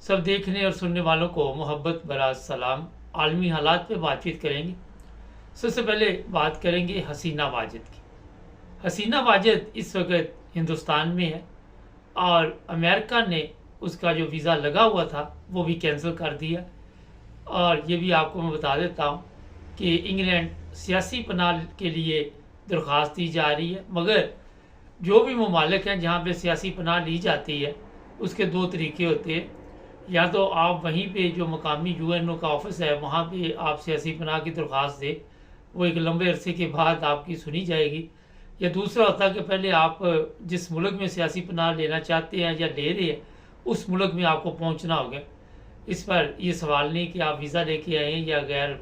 सब देखने और सुनने वालों को मोहब्बत भरा सलाम। आलमी हालात पे बातचीत करेंगे। सबसे पहले बात करेंगे हसीना वाजिद की। हसीना वाजिद इस वक्त हिंदुस्तान में है और अमेरिका ने उसका जो वीज़ा लगा हुआ था वो भी कैंसिल कर दिया। और ये भी आपको मैं बता देता हूँ कि इंग्लैंड सियासी पनाह के लिए दरख्वास्त दी जा रही है, मगर जो भी ममालिक हैं जहाँ पे सियासी पनाह ली जाती है उसके दो तरीके होते हैं। या तो आप वहीं पे जो मकामी यूएनओ का ऑफिस है वहाँ पे आप सियासी पनाह की दरख्वास्त दें, वो एक लंबे अरसे के बाद आपकी सुनी जाएगी। या दूसरा होता है कि पहले आप जिस मुल्क में सियासी पनाह लेना चाहते हैं या ले रहे हैं उस मुल्क में आपको पहुँचना होगा। इस पर यह सवाल नहीं कि आप वीज़ा लेके आए हैं या गैर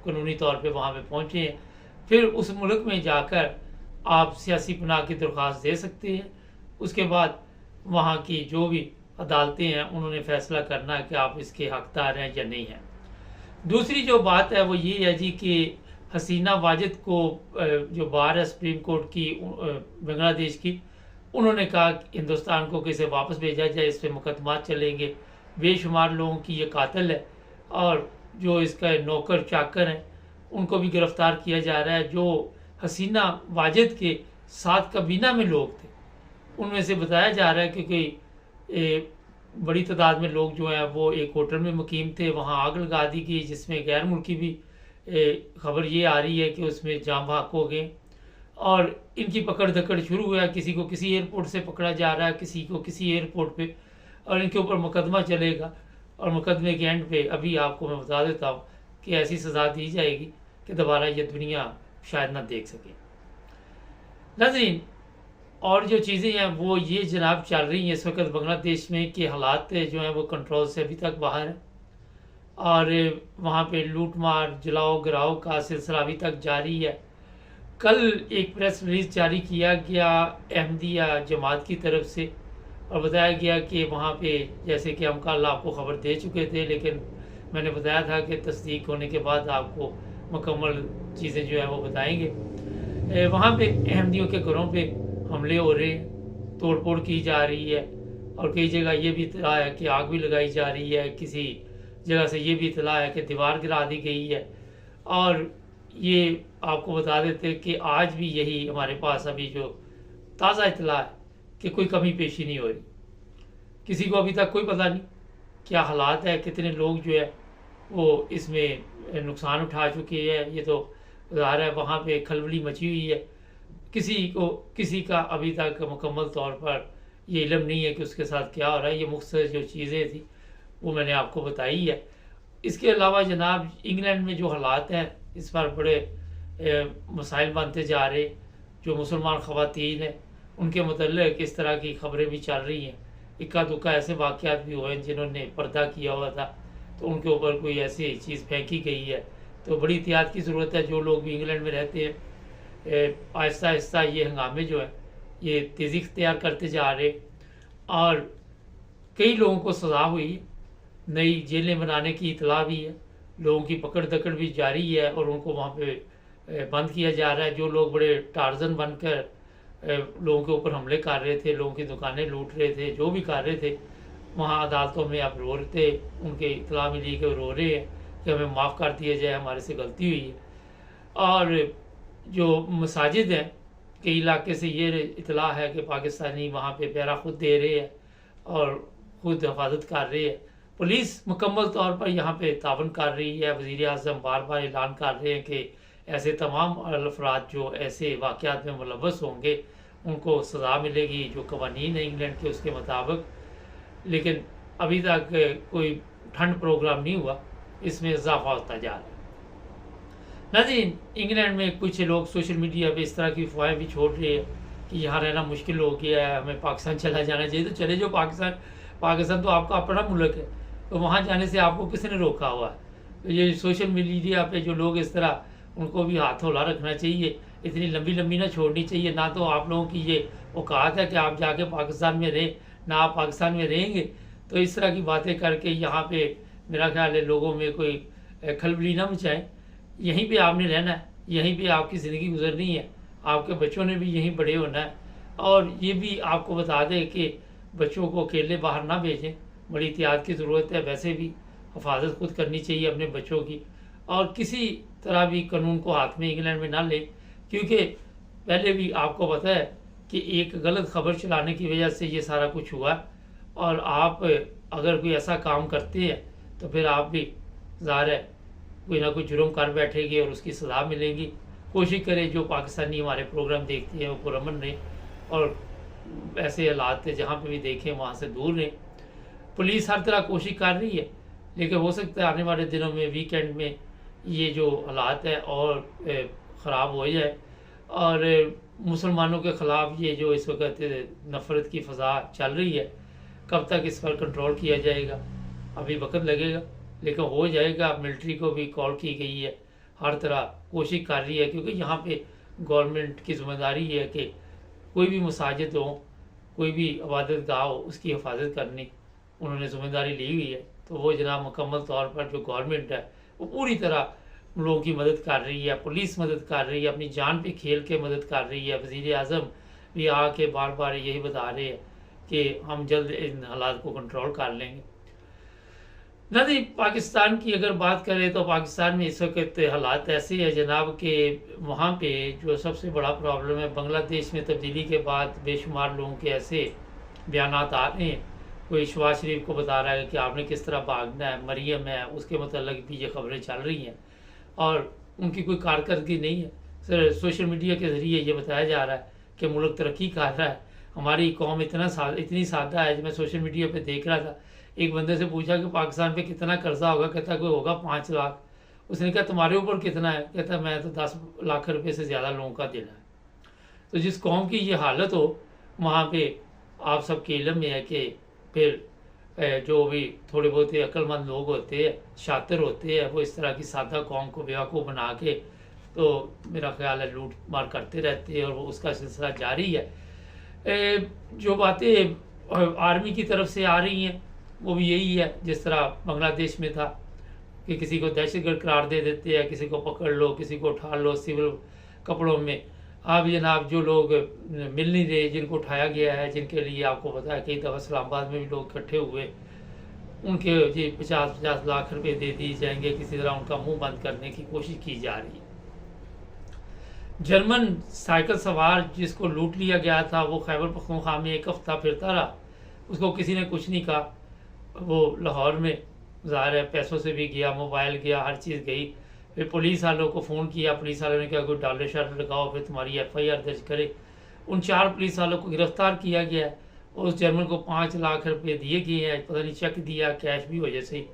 कानूनी तौर पे वहाँ पे पहुँचे हैं, फिर उस मुल्क में जाकर आप सियासी पनाह की दरख्वास्त दे सकते हैं। उसके बाद वहाँ की जो भी अदालतें हैं उन्होंने फैसला करना है कि आप इसके हकदार हैं या नहीं हैं। दूसरी जो बात है वो ये है जी कि हसीना वाजिद को जो बार है सुप्रीम कोर्ट की बांग्लादेश की, उन्होंने कहा कि हिंदुस्तान को कैसे वापस भेजा जाए, इस पर मुकदमा चलेंगे। बेशुमार लोगों की ये कातिल है और जो इसका नौकर चाकर हैं उनको भी गिरफ्तार किया जा रहा है। जो हसीना वाजिद के साथ कबीना में लोग थे उनमें से बताया जा रहा है कि बड़ी तादाद में लोग जो हैं वो एक होटल में मुकीम थे, वहाँ आग लगा दी गई, जिसमें गैर मुल्की भी खबर ये आ रही है कि उसमें जाम बहक हो गए और इनकी पकड़ धकड़ शुरू हुआ। किसी को किसी एयरपोर्ट से पकड़ा जा रहा है, किसी को किसी एयरपोर्ट पे, और इनके ऊपर मुकदमा चलेगा। और मुकदमे के एंड पे अभी आपको मैं बता देता हूँ कि ऐसी सज़ा दी जाएगी कि दोबारा ये दुनिया शायद ना देख सके। नाज़रीन, और जो चीज़ें हैं वो ये जनाब चल रही हैं इस वक्त बांग्लादेश में कि हालात जो हैं वो कंट्रोल से अभी तक बाहर है और वहाँ पे लूट मार जलाओ गिराओ का सिलसिला अभी तक जारी है। कल एक प्रेस रिलीज जारी किया गया अहमदिया जमात की तरफ से और बताया गया कि वहाँ पे, जैसे कि हम कल आपको खबर दे चुके थे, लेकिन मैंने बताया था कि तस्दीक होने के बाद आपको मुकम्मल चीज़ें जो है वो बताएंगे। वहाँ पे अहमदियों के घरों पे हमले हो रहे हैं, तोड़ फोड़ की जा रही है और कई जगह ये भी इतला है कि आग भी लगाई जा रही है। किसी जगह से ये भी इतला है कि दीवार गिरा दी गई है। और ये आपको बता देते कि आज भी यही हमारे पास अभी जो ताज़ा इतला है कि कोई कमी पेशी नहीं हो रही। किसी को अभी तक कोई पता नहीं क्या हालात है, कितने लोग जो है वो इसमें नुकसान उठा चुके हैं। ये तो ज़ाहिर है वहाँ पे खलबली मची हुई है। किसी का अभी तक मुकम्मल तौर पर ये इल्म नहीं है कि उसके साथ क्या हो रहा है। ये मुख्तलिफ जो चीज़ें थी वो मैंने आपको बताई है। इसके अलावा जनाब इंग्लैंड में जो हालात हैं इस पर बड़े मसाइल बनते जा रहे। जो मुसलमान ख़वातीन हैं उनके मतलब इस तरह की खबरें भी चल रही हैं। इक्का दुक्का ऐसे वाक़यात भी हुए हैं जिन्होंने पर्दा किया हुआ था तो उनके ऊपर कोई ऐसी चीज़ फेंकी गई है। तो बड़ी एहतियात की ज़रूरत है। जो लोग भी इंग्लैंड में रहते हैं आहिस्ता आहिस्ता ये हंगामे जो है ये तेज़ी इख्तियार करते जा रहे और कई लोगों को सज़ा हुई, नई जेलें बनाने की इतला भी है। लोगों की पकड़ दकड़ भी जारी है और उनको वहाँ पे बंद किया जा रहा है। जो लोग बड़े टार्जन बनकर लोगों के ऊपर हमले कर रहे थे, लोगों की दुकानें लूट रहे थे, जो भी कर रहे थे, वहाँ अदालतों में अब रो रहे थे। उनके इतला मिली कि रो रहे हैं कि हमें माफ़ कर दिया जाए, हमारे से गलती हुई है। और जो मसाजिद हैं कई इलाके से ये इतला है कि पाकिस्तानी वहाँ पे पहरा खुद दे रहे हैं और खुद हिफाजत कर रहे हैं। पुलिस मुकम्मल तौर पर यहाँ पे तावन कर रही है। वज़ीर आज़म बार बार ऐलान कर रहे हैं कि ऐसे तमाम अफराद जो ऐसे वाक़यात में मुलव्वस होंगे उनको सज़ा मिलेगी जो कवानीन है इंग्लैंड के उसके मुताबिक। लेकिन अभी तक कोई ठंड प्रोग्राम नहीं हुआ, इसमें इजाफा होता जा रहा है। नाज़रीन, इंग्लैंड में कुछ लोग सोशल मीडिया पे इस तरह की अफवाहें भी छोड़ रहे हैं कि यहाँ रहना मुश्किल हो गया है, हमें पाकिस्तान चला जाना चाहिए। तो चले जाओ पाकिस्तान तो आपका अपना मुल्क है, तो वहाँ जाने से आपको किसने रोका हुआ है? तो ये सोशल मीडिया पे जो लोग इस तरह, उनको भी हाथ हौला रखना चाहिए। इतनी लंबी लंबी ना छोड़नी चाहिए। ना तो आप लोगों की ये औकात है कि आप जाके पाकिस्तान में रहें, ना आप पाकिस्तान में रहेंगे। तो इस तरह की बातें करके यहाँ पे मेरा ख्याल है लोगों में कोई खलबली ना मचाएं। यहीं पे आपने रहना है, यहीं पे आपकी ज़िंदगी गुजरनी है, आपके बच्चों ने भी यहीं बड़े होना है। और ये भी आपको बता दें कि बच्चों को अकेले बाहर ना भेजें। बड़ी एहतियात की ज़रूरत है। वैसे भी हिफाजत खुद करनी चाहिए अपने बच्चों की, और किसी तरह भी कानून को हाथ में इंग्लैंड में ना ले, क्योंकि पहले भी आपको पता है कि एक गलत खबर चलाने की वजह से ये सारा कुछ हुआ। और आप अगर कोई ऐसा काम करते हैं तो फिर आप भी ज़ाहिर है कोई ना कोई जुर्म कर बैठेगी और उसकी सज़ा मिलेगी। कोशिश करें जो पाकिस्तानी हमारे प्रोग्राम देखते हैं वो पुरअमन रहें, और ऐसे हालात जहाँ पे भी देखें वहाँ से दूर रहें। पुलिस हर तरह कोशिश कर रही है, लेकिन हो सकता है आने वाले दिनों में, वीकेंड में, ये जो हालात है और ख़राब हो जाए। और मुसलमानों के ख़िलाफ़ ये जो इस वक्त नफ़रत की फ़ज़ा चल रही है, कब तक इस पर कंट्रोल किया जाएगा, अभी वक्त लगेगा, लेकिन हो जाएगा। मिलिट्री को भी कॉल की गई है, हर तरह कोशिश कर रही है, क्योंकि यहाँ पे गवर्नमेंट की जिम्मेदारी है कि कोई भी मसाजिद हो, कोई भी इबादत गाह हो, उसकी हिफाजत करनी उन्होंने जिम्मेदारी ली हुई है। तो वो जनाब मुकम्मल तौर पर जो गवर्नमेंट है वो पूरी तरह लोगों की मदद कर रही है, पुलिस मदद कर रही है, अपनी जान पे खेल के मदद कर रही है। वज़ीर आज़म भी आके बार बार यही बता रहे हैं कि हम जल्द इन हालात को कंट्रोल कर लेंगे। नहीं, पाकिस्तान की अगर बात करें तो पाकिस्तान में इस वक्त हालात ऐसे है जनाब कि वहाँ पे जो सबसे बड़ा प्रॉब्लम है, बांग्लादेश में तब्दीली के बाद बेशुमार लोगों के ऐसे बयान आ रहे हैं। कोई शहबाज शरीफ को बता रहा है कि आपने किस तरह भागना है, मरियम है उसके मतलब भी ये खबरें चल रही हैं, और उनकी कोई कारकर्दगी नहीं है। सर सोशल मीडिया के ज़रिए ये बताया जा रहा है कि मुल्क तरक्की कर रहा है, हमारी कौम इतनी सादा है। जब मैं सोशल मीडिया पे देख रहा था, एक बंदे से पूछा कि पाकिस्तान पे कितना कर्जा होगा, कहता कोई होगा 5 लाख। उसने कहा तुम्हारे ऊपर कितना है, कहता मैं तो 10 लाख रुपए से ज़्यादा लोगों का देना है। तो जिस कौम की ये हालत हो, वहाँ पे आप सबके इल्म में है कि फिर जो भी थोड़े बहुत अक्लमंद लोग होते हैं, शातिर होते हैं, वो इस तरह की सादा कौम को बेवकूफ़ बना के तो मेरा ख्याल है लूट मार करते रहते हैं, और वो उसका सिलसिला जारी है। जो बातें आर्मी की तरफ से आ रही हैं वो भी यही है, जिस तरह बांग्लादेश में था कि किसी को दहशतगर्द करार दे देते हैं, किसी को पकड़ लो, किसी को उठा लो सिविल कपड़ों में। आप जनाब जो लोग मिल नहीं रहे, जिनको उठाया गया है, जिनके लिए आपको पता है कई दफ़ा इस्लामाबाद में भी लोग इकट्ठे हुए, उनके जी 50-50 लाख रुपए दे दिए जाएंगे, किसी तरह उनका मुंह बंद करने की कोशिश की जा रही है। जर्मन साइकिल सवार जिसको लूट लिया गया था, वो खैबर पख्तूनख्वा में 1 हफ्ता फिरता रहा, उसको किसी ने कुछ नहीं कहा। वो लाहौर में ज़ाहिर है पैसों से भी गया, मोबाइल गया, हर चीज़ गई। फिर पुलिस वालों को फ़ोन किया, पुलिस वालों ने कहा कोई डाले शाले लगाओ, फिर तुम्हारी FIR दर्ज करे। उन 4 पुलिस वालों को गिरफ्तार किया गया है। उस जर्मन को 5 लाख रुपए दिए गए हैं, पता नहीं चेक दिया, कैश भी हो, जैसे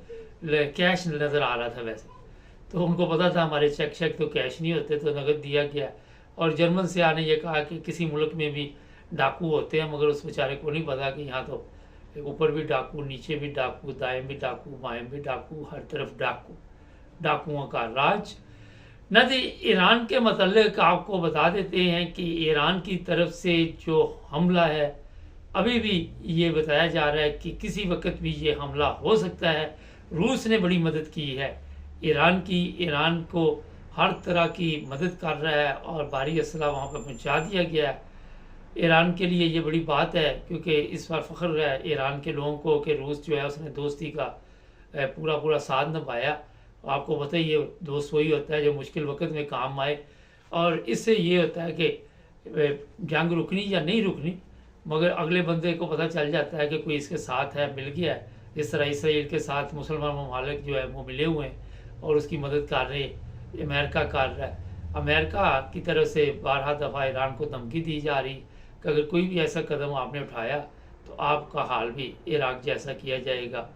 कैश नज़र आ रहा था वैसे, तो उनको पता था हमारे चेक तो कैश नहीं होते, तो नगद दिया गया। और जर्मन से आने ये कहा कि किसी मुल्क में भी डाकू होते हैं, मगर उस बेचारे को नहीं पता कि यहाँ तो ऊपर भी डाकू, नीचे भी डाकू, दाएं भी डाकू, बाएं भी डाकू, हर तरफ डाकू, डाकुओं का राज। न तो ईरान के मतलब आपको बता देते हैं कि ईरान की तरफ से जो हमला है, अभी भी ये बताया जा रहा है कि किसी वक्त भी ये हमला हो सकता है। रूस ने बड़ी मदद की है ईरान की, ईरान को हर तरह की मदद कर रहा है और भारी असला वहाँ पर पहुँचा दिया गया है। ईरान के लिए ये बड़ी बात है, क्योंकि इस बार फ़ख्र है ईरान के लोगों को कि रूस जो है उसने दोस्ती का पूरा साथ निभाया। आपको पता ही है दोस्त वही होता है जो मुश्किल वक्त में काम आए, और इससे ये होता है कि जंग रुकनी या नहीं रुकनी, मगर अगले बंदे को पता चल जाता है कि कोई इसके साथ है, मिल गया है। जिस तरह इसराइल के साथ मुसलमान ममालिक जो है वो मिले हुए हैं और उसकी मदद कर रहे हैं, अमेरिका कर रहा है। अमेरिका की तरफ से 12 दफ़ा ईरान को धमकी दी जा रही कि अगर कोई भी ऐसा कदम आपने उठाया तो आपका हाल भी इराक जैसा किया जाएगा।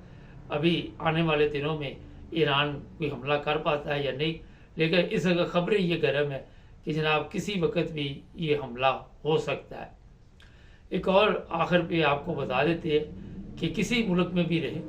अभी आने वाले दिनों में ईरान कोई हमला कर पाता है या नहीं, लेकिन इस खबरें ये गर्म है कि जनाब किसी वक्त भी ये हमला हो सकता है। एक और आखिर पे आपको बता देते हैं कि किसी मुल्क में भी रहे,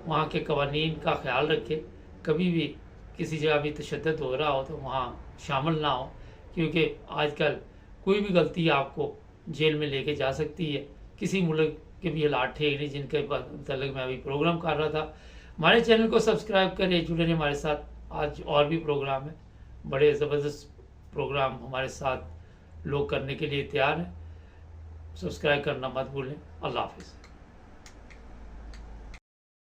वहाँ के कवानीन का ख्याल रखें। कभी भी किसी जगह भी तशद्दुद हो रहा हो तो वहाँ शामिल ना हो, क्योंकि आजकल कोई भी गलती आपको जेल में लेके जा सकती है। किसी मुल्क के भी हालात ठीक नहीं जिनके मतलब मैं अभी प्रोग्राम कर रहा था। हमारे चैनल को सब्सक्राइब करें, जुड़े रहे हमारे साथ। आज और भी प्रोग्राम है, बड़े ज़बरदस्त प्रोग्राम हमारे साथ लोग करने के लिए तैयार हैं। सब्सक्राइब करना मत भूलें। अल्लाह हाफिज़।